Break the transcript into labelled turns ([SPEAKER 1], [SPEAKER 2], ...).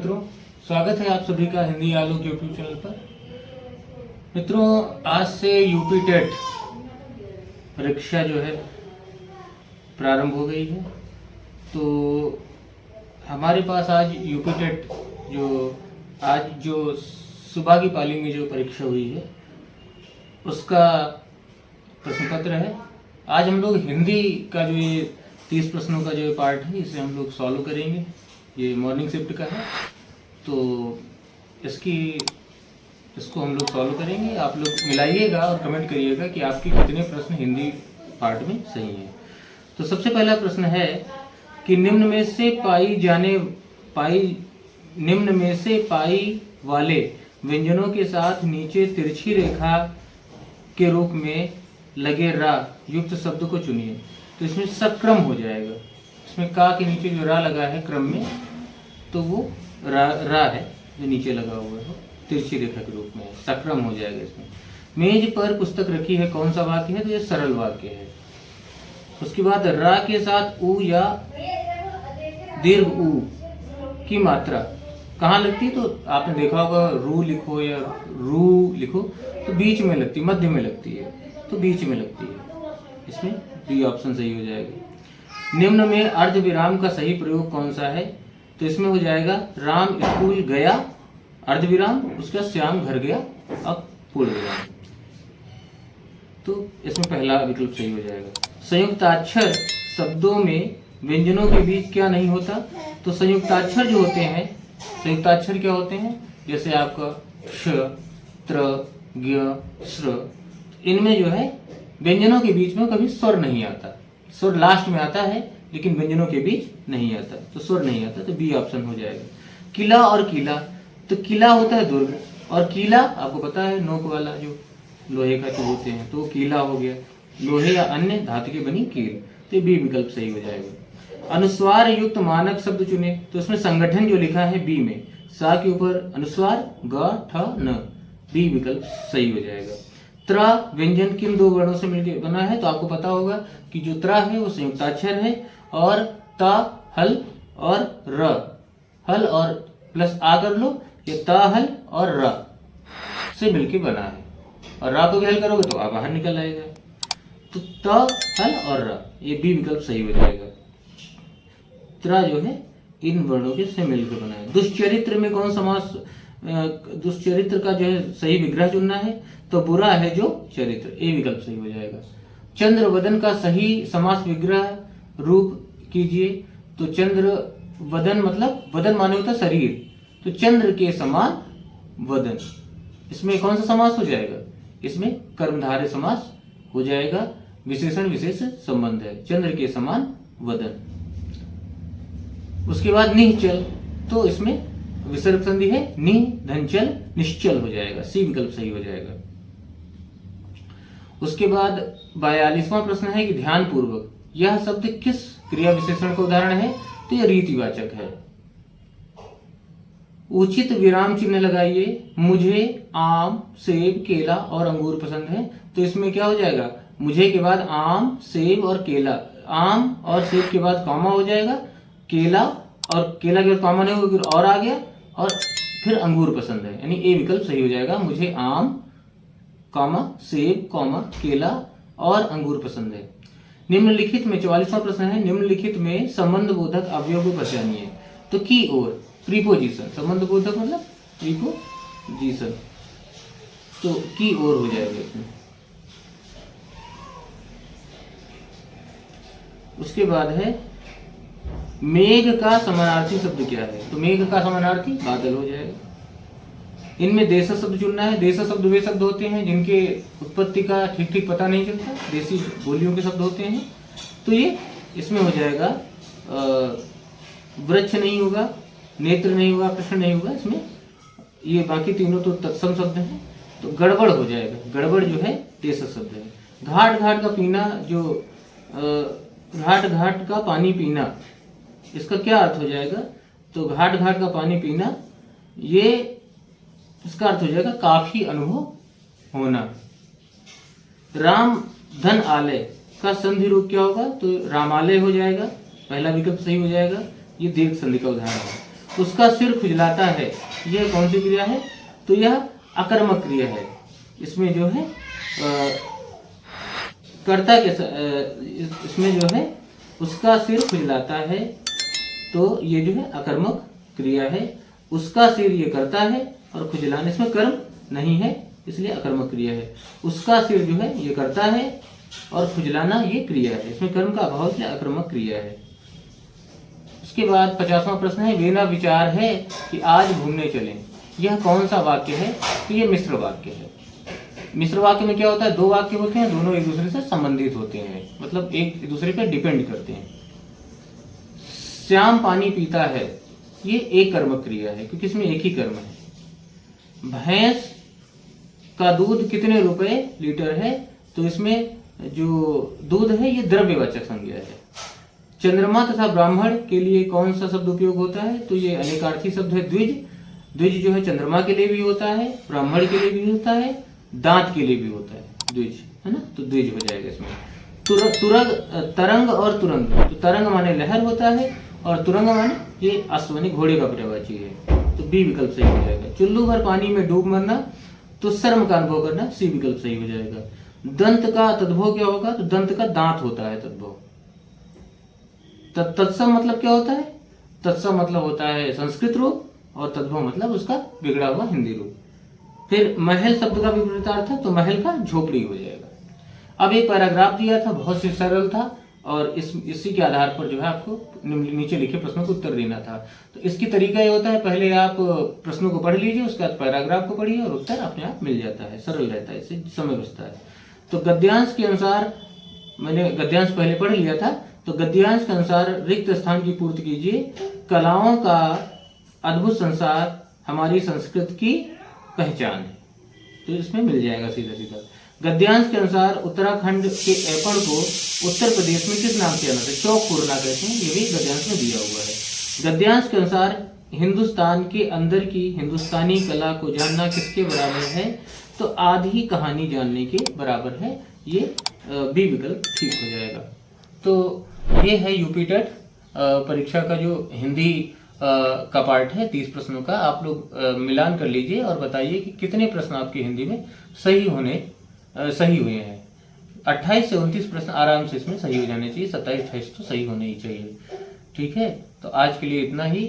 [SPEAKER 1] मित्रों, स्वागत है आप सभी का हिंदी आलोक यूट्यूब चैनल पर। मित्रों, आज से यूपी टेट परीक्षा जो है प्रारंभ हो गई है। तो हमारे पास आज यूपी टेट जो सुबह की पाली में जो परीक्षा हुई है उसका प्रश्न पत्र है। आज हम लोग हिंदी का जो ये 30 प्रश्नों का जो पार्ट है इसे हम लोग सॉल्व करेंगे। ये मॉर्निंग शिफ्ट का है, तो इसको हम लोग सॉल्व करेंगे। आप लोग मिलाइएगा और कमेंट करिएगा कि आपके कितने प्रश्न हिंदी पार्ट में सही हैं। तो सबसे पहला प्रश्न है कि निम्न में से पाई वाले व्यंजनों के साथ नीचे तिरछी रेखा के रूप में लगे रा युक्त शब्द को चुनिए। तो इसमें सक्रम हो जाएगा। इसमें का के नीचे जो रा लगा है क्रम में, तो वो रा है जो नीचे लगा हुआ है, तिरछी रेखा के रूप में है, सक्रम हो जाएगा। इसमें मेज पर पुस्तक रखी है, कौन सा वाक्य है? तो ये सरल वाक्य है। उसके बाद रा के साथ ऊ या दीर्घ ऊ की मात्रा कहाँ लगती है? तो आपने देखा होगा रू लिखो या रू लिखो तो बीच में लगती है, मध्य में लगती है, तो बीच में लगती है। इसमें बी ऑप्शन सही हो जाएगा। निम्न में अर्ध विराम का सही प्रयोग कौन सा है? तो इसमें हो जाएगा राम स्कूल गया अर्ध विराम, उसका श्याम घर गया अब पूर्ण विराम। तो इसमें पहला विकल्प सही हो जाएगा। संयुक्ताक्षर शब्दों में व्यंजनों के बीच क्या नहीं होता? तो संयुक्ताक्षर जो होते हैं, संयुक्ताक्षर क्या होते हैं? जैसे आपका श, त्र, ज्ञ, श्र, इनमें जो है व्यंजनों के बीच में कभी स्वर नहीं आता। स्वर लास्ट में आता है लेकिन व्यंजनों के बीच नहीं आता, तो स्वर नहीं आता, तो बी ऑप्शन हो जाएगा। किला और कीला, तो किला होता है दुर्ग और कीला आपको पता है नोक वाला जो लोहे का जो होते हैं, तो कीला हो गया। लोहे या अन्य धातु की बनी कील, तो बी विकल्प सही हो जाएगा। अनुस्वार युक्त मानक शब्द चुने, तो इसमें संगठन जो लिखा है बी में, सा के ऊपर अनुस्वार ग ठ न, बी विकल्प सही हो जाएगा। त्रा व्यंजन किन दो वर्णों से मिलकर बना है? तो आपको पता होगा कि जो त्रा है वो संयुक्ताक्षर है और ता हल और र, हल और प्लस आ कर लो, ये ता हल और र से मिलकर बना है, और रा को भी हल करोगे तो आ बाहर निकल आएगा। तो ता हल और र, ये बी विकल्प सही हो जाएगा। त्रा जो है इन वर्णों के से मिलकर बना है। दुष्चरित्र में कौन समास, दुष्चरित्र का जो है सही विग्रह चुनना है, तो बुरा है जो चरित्र, ए विकल्प सही हो जाएगा। चंद्र वदन का सही समास विग्रह रूप कीजिए, तो चंद्र वदन मतलब वदन माने होता शरीर, तो चंद्र के समान वदन, इसमें कौन सा समास हो जाएगा? इसमें कर्मधारय समास हो जाएगा। विशेषण विशेष संबंध है, चंद्र के समान वदन। उसके बाद निश्चल, तो इसमें विसर्ग संधि है, नि धनचल निश्चल हो जाएगा, सी विकल्प सही हो जाएगा। उसके बाद 42वां प्रश्न है कि ध्यान पूर्वक यह शब्द किस क्रिया विशेषण का उदाहरण है? तो यह रीतिवाचक है। उचित विराम चिन्ह लगाइए। मुझे आम, सेब, केला और अंगूर पसंद है, तो इसमें क्या हो जाएगा? मुझे के बाद आम, सेब और केला, आम और सेब के बाद कॉमा हो जाएगा, केला और केला के बाद कॉमा नहीं होगा, फिर और आ गया, और फिर अंगूर पसंद है, यानी ए विकल्प सही हो जाएगा। मुझे आम कॉमा सेब कॉमा केला और अंगूर पसंद है। निम्नलिखित में 44वां प्रश्न है, निम्नलिखित में संबंध बोधक अवयव को पहचानिए। तो की और प्रीपोजिशन, संबंध बोधक मतलब प्रीपोजिशन, तो की और हो जाएगा इसमें। उसके बाद है मेघ का समानार्थी शब्द क्या है? तो मेघ का समानार्थी बादल हो जाएगा। इनमें देश शब्द चुनना है। देश शब्द वे शब्द होते हैं जिनके उत्पत्ति का ठीक ठीक पता नहीं चलता, देसी बोलियों के शब्द होते हैं, तो ये इसमें हो जाएगा वृक्ष नहीं होगा, नेत्र नहीं होगा, कृष्ण नहीं होगा, इसमें ये बाकी तीनों तो तत्सम शब्द हैं, तो गड़बड़ हो जाएगा। गड़बड़ जो है देश शब्द है। घाट घाट का पीना, जो घाट घाट का पानी पीना, इसका क्या अर्थ हो जाएगा? तो घाट घाट का पानी पीना, ये इसका अर्थ हो जाएगा काफी अनुभव होना। राम धन आलय का संधि रूप क्या होगा? तो रामालय हो जाएगा, पहला विकल्प सही हो जाएगा, ये दीर्घ संधि का उदाहरण है। उसका सिर खुजलाता है, यह कौन सी क्रिया है? तो यह अकर्मक क्रिया है। इसमें जो है कर्ता के इसमें जो है उसका सिर खुजलाता है, तो ये जो है अकर्मक क्रिया है। उसका सिर ये करता है और खुजलाना इसमें कर्म नहीं है, इसलिए अकर्मक क्रिया है। उसका सिर जो है ये करता है और खुजलाना ये क्रिया है, इसमें कर्म का अभाव इसलिए अकर्मक क्रिया है। उसके बाद 50वां प्रश्न है, मेरा विचार है कि आज घूमने चलें। यह कौन सा वाक्य है? तो ये मिश्र वाक्य है। मिश्र वाक्य में क्या होता है? दो वाक्य होते हैं, दोनों एक दूसरे से संबंधित होते हैं, मतलब एक दूसरे पर डिपेंड करते हैं। श्याम पानी पीता है, ये एक कर्मक क्रिया है क्योंकि इसमें एक ही कर्म है। भैंस का दूध कितने रुपए लीटर है? तो इसमें जो दूध है ये द्रव्यवाचक संज्ञा है। चंद्रमा तथा ब्राह्मण के लिए कौन सा शब्द उपयोग होता है? तो ये अनेकार्थी शब्द है द्विज। द्विज जो है चंद्रमा के लिए भी होता है, ब्राह्मण के लिए भी होता है, दांत के लिए भी होता है, द्विज है ना, तो द्विज हो जाएगा इसमें। तरंग और तुरंग, तो तरंग माने लहर होता है और तुरंग माने ये अश्वनी घोड़े का पर्यायवाची है, तो बी विकल्प सही हो जाएगा। चुल्लू भर पानी में डूब मरना, तो शर्म का अनुभव करना, सी विकल्प सही हो जाएगा। दंत का तद्भव क्या होगा? तो दंत का दांत होता है तद्भव। तत्सम मतलब क्या होता है? तत्सम मतलब होता है संस्कृत रूप और तद्भव मतलब उसका बिगड़ा हुआ हिंदी रूप। फिर महल शब्द का विपरीतार्थ है, तो महल का झोपड़ी हो जाएगा। अब एक पैराग्राफ दिया था, बहुत ही सरल था और इसी के आधार पर जो है आपको नीचे लिखे प्रश्नों को उत्तर देना था। तो इसकी तरीका ये होता है, पहले आप प्रश्नों को पढ़ लीजिए, उसके बाद पैराग्राफ को पढ़िए और उत्तर अपने आप मिल जाता है, सरल रहता है, इससे समय बचता है। तो गद्यांश के अनुसार, मैंने गद्यांश पहले पढ़ लिया था, तो गद्यांश के अनुसार रिक्त स्थान की पूर्ति कीजिए। कलाओं का अद्भुत संसार हमारी संस्कृति की पहचान है, तो इसमें मिल जाएगा सीधा सीधा। गद्यांश के अनुसार उत्तराखंड के ऐपण को उत्तर प्रदेश में किस नाम से जाना था? चौक पूर्णा कहते हैं, ये भी गद्यांश में दिया हुआ है। गद्यांश के अनुसार हिंदुस्तान के अंदर की हिंदुस्तानी कला को जानना किसके बराबर है? तो आधी कहानी जानने के बराबर है, ये बी विकल्प ठीक हो जाएगा। तो ये है यूपी टेट परीक्षा का जो हिंदी का पार्ट है 30 प्रश्नों का। आप लोग मिलान कर लीजिए और बताइए कि कितने प्रश्न आपकी हिंदी में सही हुए हैं। 28 से 29 प्रश्न आराम से इसमें सही हो जाने चाहिए, 27-28 तो सही होने ही चाहिए। ठीक है, तो आज के लिए इतना ही।